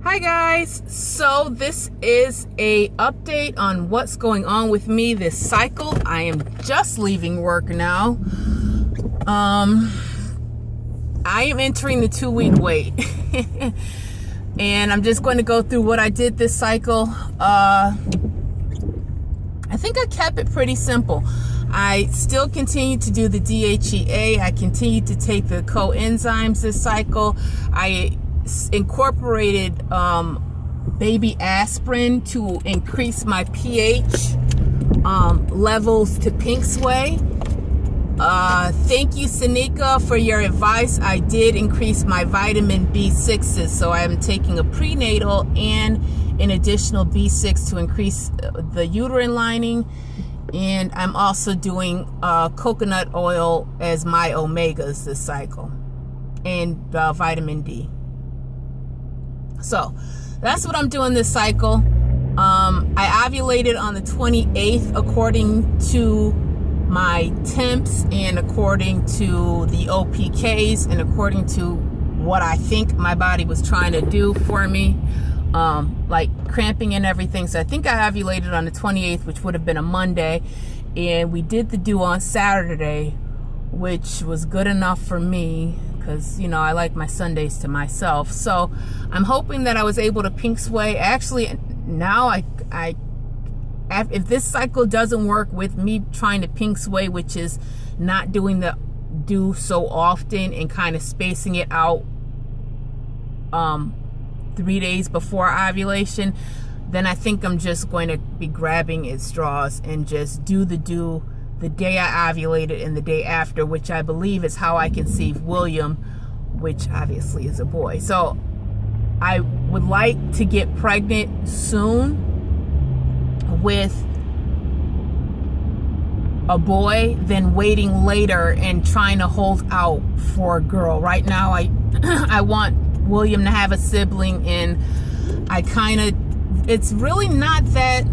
Hi guys, so this is a update on what's going on with me this cycle. I am just leaving work now. I am entering the 2-week wait. And I'm just going to go through what I did this cycle. I think I kept it pretty simple. I still continue to do the DHEA. I continue to take the coenzymes this cycle. I incorporated baby aspirin to increase my pH levels to pink sway. Thank you, Sanika, for your advice. I did increase my vitamin B6s, so I am taking a prenatal and an additional B6 to increase the uterine lining. And I'm also doing coconut oil as my omegas this cycle, and vitamin D. So that's what I'm doing this cycle. I ovulated on the 28th according to my temps and according to the OPKs and according to what I think my body was trying to do for me, like cramping and everything. So I think I ovulated on the 28th, which would have been a Monday, and we did the due on Saturday, which was good enough for me because, you know, I like my Sundays to myself. So I'm hoping that I was able to pink sway. Actually, now if this cycle doesn't work with me trying to pink sway, which is not doing the due so often and kind of spacing it out 3 days before ovulation, then I think I'm just going to be grabbing at straws and just do the due the day I ovulated and the day after, which I believe is how I conceived William, which obviously is a boy. So I would like to get pregnant soon with a boy than waiting later and trying to hold out for a girl. Right now I want William to have a sibling, and it's really not that,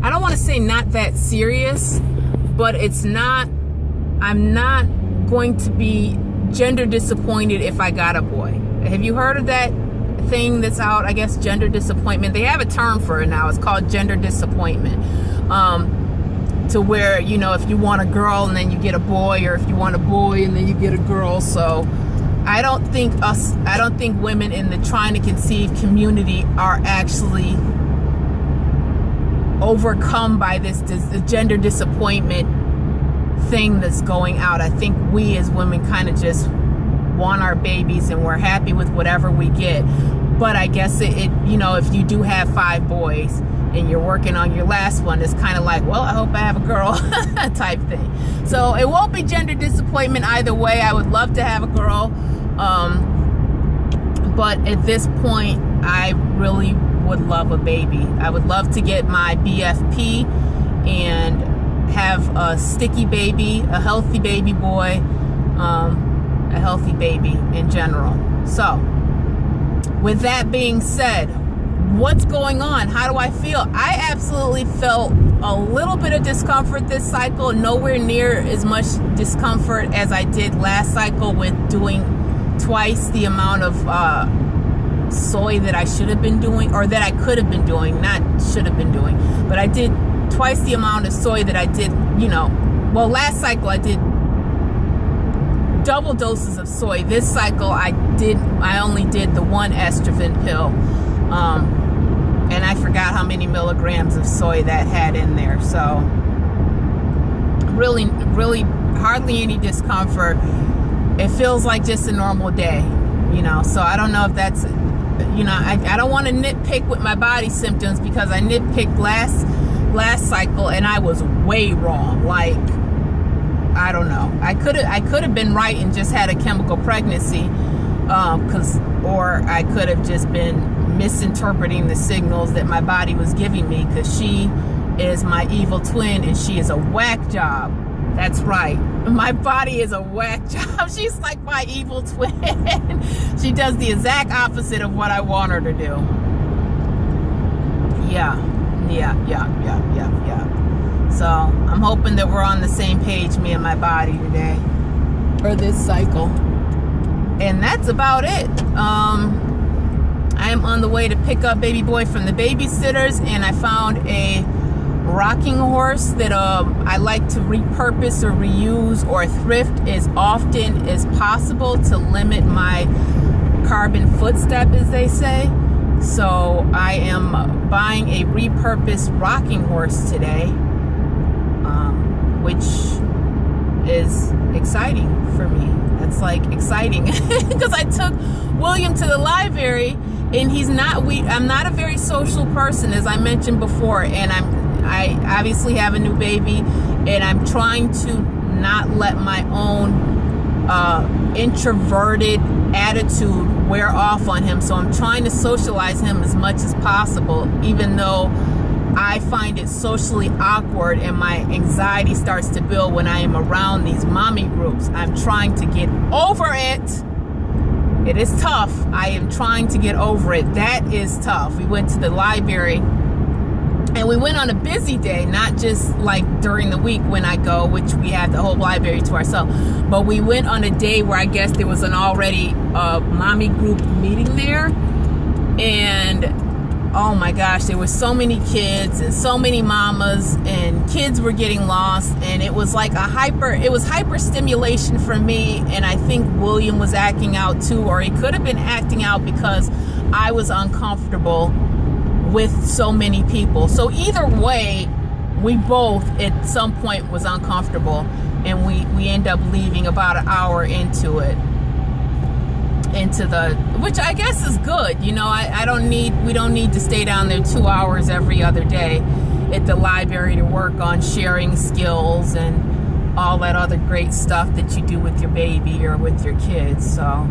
I don't want to say not that serious, but I'm not going to be gender disappointed if I got a boy. Have you heard of that thing that's out? I guess gender disappointment. They have a term for it now. It's called gender disappointment. To where, you know, if you want a girl and then you get a boy, or if you want a boy and then you get a girl. So I don't think women in the trying to conceive community are actually overcome by this gender disappointment thing that's going out. I think we as women kind of just want our babies and we're happy with whatever we get. But I guess it you know, if you do have 5 boys and you're working on your last one, it's kind of like, well, I hope I have a girl type thing. So it won't be gender disappointment either way. I would love to have a girl, but at this point I really would love a baby. I would love to get my BFP and have a sticky baby, a healthy baby boy, a healthy baby in general. So with that being said, what's going on? How do I feel? I absolutely felt a little bit of discomfort this cycle, nowhere near as much discomfort as I did last cycle with doing twice the amount of soy that I should have been doing, or that I could have been doing, not should have been doing, but I did twice the amount of soy that I did, you know, well, last cycle I did double doses of soy. This cycle I only did the 1 estrogen pill, and I forgot how many milligrams of soy that had in there. So really hardly any discomfort. It feels like just a normal day, you know. So I don't know if that's, you know, I don't want to nitpick with my body symptoms, because I nitpicked last cycle and I was way wrong. Like, I don't know. I could have been right and just had a chemical pregnancy, or I could have just been misinterpreting the signals that my body was giving me, because she is my evil twin and she is a whack job. That's right. My body is a whack job. She's like my evil twin. She does the exact opposite of what I want her to do. Yeah. So I'm hoping that we're on the same page, me and my body today, or this cycle. And that's about it. I am on the way to pick up baby boy from the babysitters, and I found a rocking horse that I like to repurpose or reuse or thrift as often as possible to limit my carbon footstep, as they say. So I am buying a repurposed rocking horse today, which is exciting for me. That's like exciting because I took William to the library, and I'm not a very social person, as I mentioned before, and I obviously have a new baby, and I'm trying to not let my own introverted attitude wear off on him. So I'm trying to socialize him as much as possible, even though I find it socially awkward and my anxiety starts to build when I am around these mommy groups. I'm trying to get over it. It is tough. I am trying to get over it. That is tough. We went to the library, and we went on a busy day, not just like during the week when I go, which we have the whole library to ourselves, but we went on a day where I guess there was an already mommy group meeting there. And oh my gosh, there were so many kids and so many mamas, and kids were getting lost, and it was like hyper stimulation for me. And I think William was acting out too, or he could have been acting out because I was uncomfortable with so many people. So either way, we both at some point was uncomfortable, and we end up leaving about an hour into it, which I guess is good. You know, we don't need to stay down there 2 hours every other day at the library to work on sharing skills and all that other great stuff that you do with your baby or with your kids. So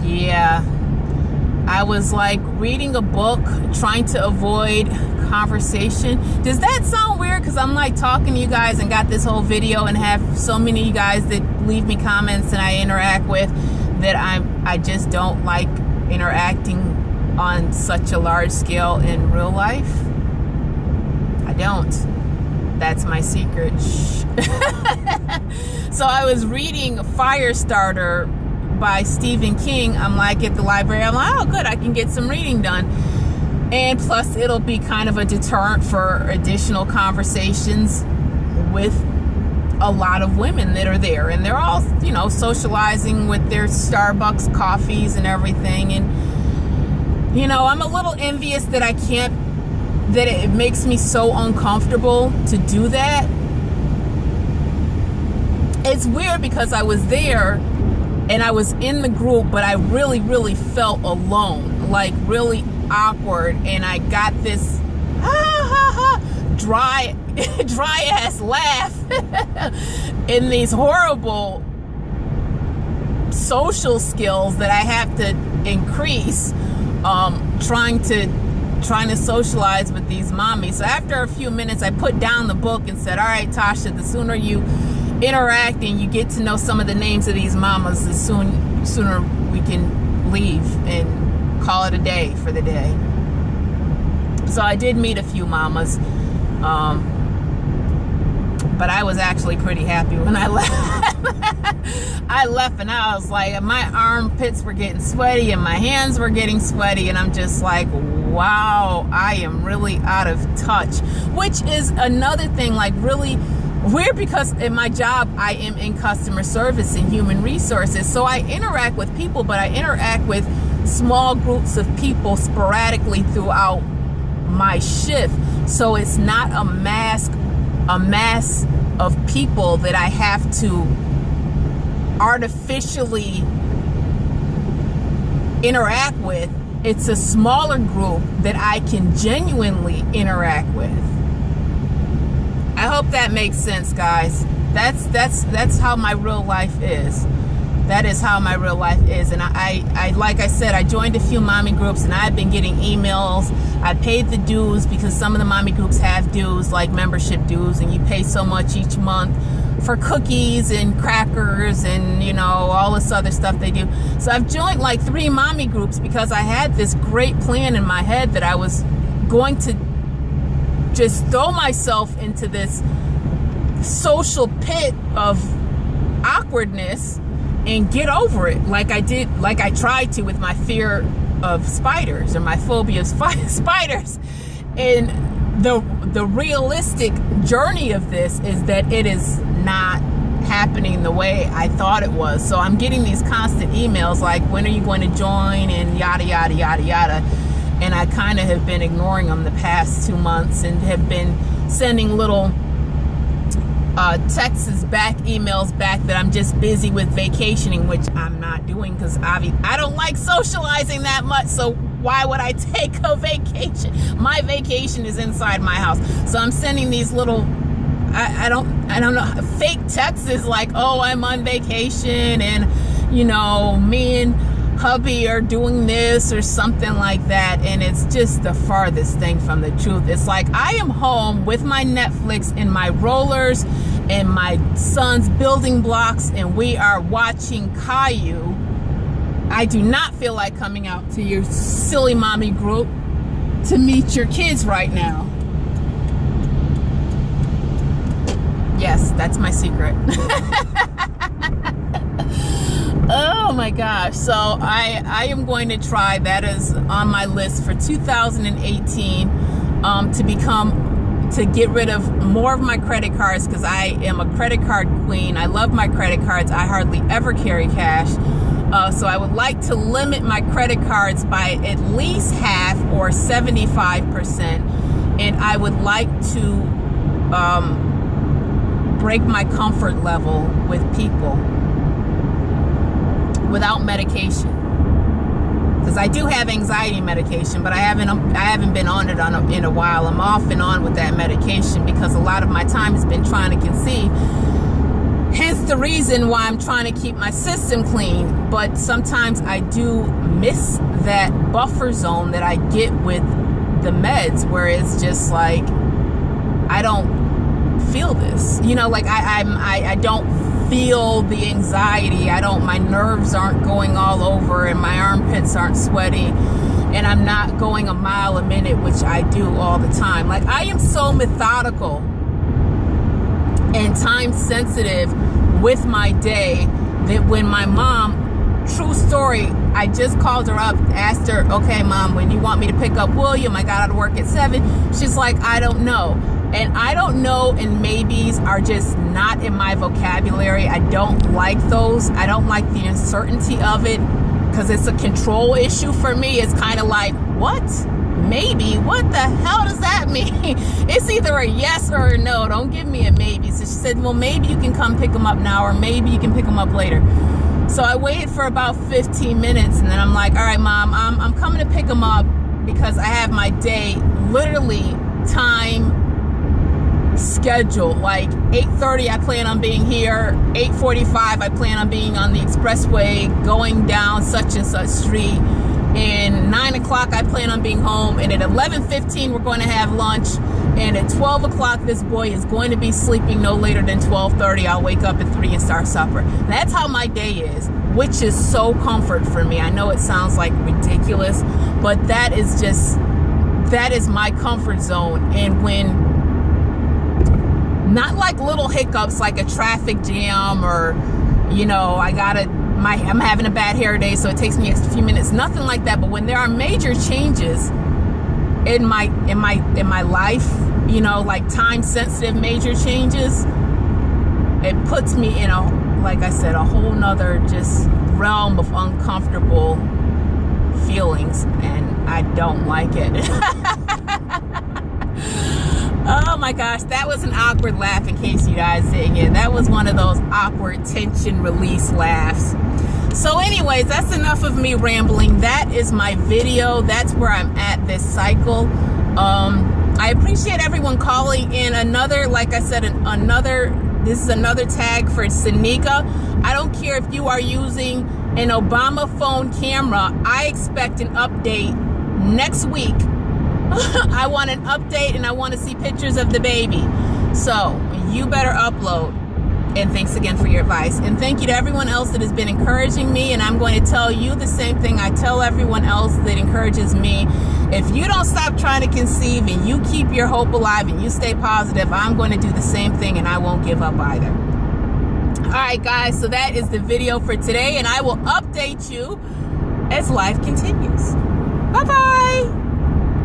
yeah, I was like reading a book, trying to avoid conversation. Does that sound weird? Because I'm like talking to you guys and got this whole video and have so many of you guys that leave me comments and I interact with, that I just don't like interacting on such a large scale in real life. I don't. That's my secret. So I was reading Firestarter by Stephen King. I'm like at the library, I'm like, oh good, I can get some reading done. And plus it'll be kind of a deterrent for additional conversations with a lot of women that are there, and they're all, you know, socializing with their Starbucks coffees and everything. And you know, I'm a little envious that it makes me so uncomfortable to do that. It's weird because I was there and I was in the group, but I really, really felt alone, like really awkward. And I got this dry ass laugh in these horrible social skills that I have to increase, trying to socialize with these mommies. So after a few minutes, I put down the book and said, all right, Tasha, the sooner you interact and you get to know some of the names of these mamas, the sooner we can leave and call it a day for the day. So I did meet a few mamas, but I was actually pretty happy when I left. I left and I was like, my armpits were getting sweaty and my hands were getting sweaty, and I'm just like, wow, I am really out of touch. Which is another thing, like really weird, because in my job I am in customer service and human resources, so I interact with people, but I interact with small groups of people sporadically throughout my shift. So it's not a mass of people that I have to artificially interact with. It's a smaller group that I can genuinely interact with. I hope that makes sense, guys. That's how my real life is. That is how my real life is. And I like I said, I joined a few mommy groups, and I've been getting emails. I paid the dues, because some of the mommy groups have dues, like membership dues, and you pay so much each month for cookies and crackers and, you know, all this other stuff they do. So I've joined like 3 mommy groups because I had this great plan in my head that I was going to just throw myself into this social pit of awkwardness and get over it, like I tried to with my fear of spiders, or my phobia of spiders. And the realistic journey of this is that it is not happening the way I thought it was. So I'm getting these constant emails like, when are you going to join, and yada yada yada yada. And I kind of have been ignoring them the past 2 months, and have been sending little texts back, emails back, that I'm just busy with vacationing, which I'm not doing, because I don't like socializing that much. So why would I take a vacation? My vacation is inside my house. So I'm sending these little, I don't know, fake texts like, oh, I'm on vacation, and you know, me and hubby are doing this or something like that. And it's just the farthest thing from the truth. It's like, I am home with my Netflix and my rollers and my son's building blocks, and we are watching Caillou. I do not feel like coming out to your silly mommy group to meet your kids right now. Yes, that's my secret. Oh my gosh. So I am going to try, that is on my list for 2018, to get rid of more of my credit cards, because I am a credit card queen. I love my credit cards. I hardly ever carry cash. So I would like to limit my credit cards by at least half, or 75%. And I would like to break my comfort level with people without medication, because I do have anxiety medication, but I haven't been on it in a while. I'm off and on with that medication because a lot of my time has been trying to conceive. Hence the reason why I'm trying to keep my system clean. But sometimes I do miss that buffer zone that I get with the meds, where it's just like, I don't feel this, you know, like I don't feel the anxiety. My nerves aren't going all over, and my armpits aren't sweaty, and I'm not going a mile a minute, which I do all the time. Like, I am so methodical and time sensitive with my day that when my mom, true story, I just called her up, asked her, okay, Mom, when you want me to pick up William? I got out of work at 7. She's like, I don't know. And I don't know and maybes are just not in my vocabulary. I don't like those. I don't like the uncertainty of it, because it's a control issue for me. It's kind of like, what? Maybe? What the hell does that mean? It's either a yes or a no. Don't give me a maybe. So she said, well, maybe you can come pick them up now, or maybe you can pick them up later. So I waited for about 15 minutes, and then I'm like, all right, Mom, I'm coming to pick them up, because I have my day literally time schedule. Like 8:30 I plan on being here, 8:45 I plan on being on the expressway going down such and such street, and 9 o'clock I plan on being home, and at 11:15 we're going to have lunch, and at 12 o'clock this boy is going to be sleeping no later than 12:30. I'll wake up at 3 and start supper. That's how my day is, which is so comfort for me. I know it sounds like ridiculous, but that is my comfort zone. And when, not like little hiccups like a traffic jam, or, you know, I'm having a bad hair day, so it takes me a few minutes, nothing like that. But when there are major changes in my life, you know, like time sensitive major changes, it puts me in like I said, a whole nother just realm of uncomfortable feelings, and I don't like it. Oh my gosh, that was an awkward laugh, in case you guys didn't get it. That was one of those awkward tension release laughs. So anyways, that's enough of me rambling. That is my video. That's where I'm at this cycle. I appreciate everyone calling in. Another, like I said, this is another tag for Senika. I don't care if you are using an Obama phone camera. I expect an update next week. I want an update, and I want to see pictures of the baby. So you better upload. And thanks again for your advice. And thank you to everyone else that has been encouraging me. And I'm going to tell you the same thing I tell everyone else that encourages me. If you don't stop trying to conceive, and you keep your hope alive, and you stay positive, I'm going to do the same thing, and I won't give up either. All right, guys. So that is the video for today, and I will update you as life continues.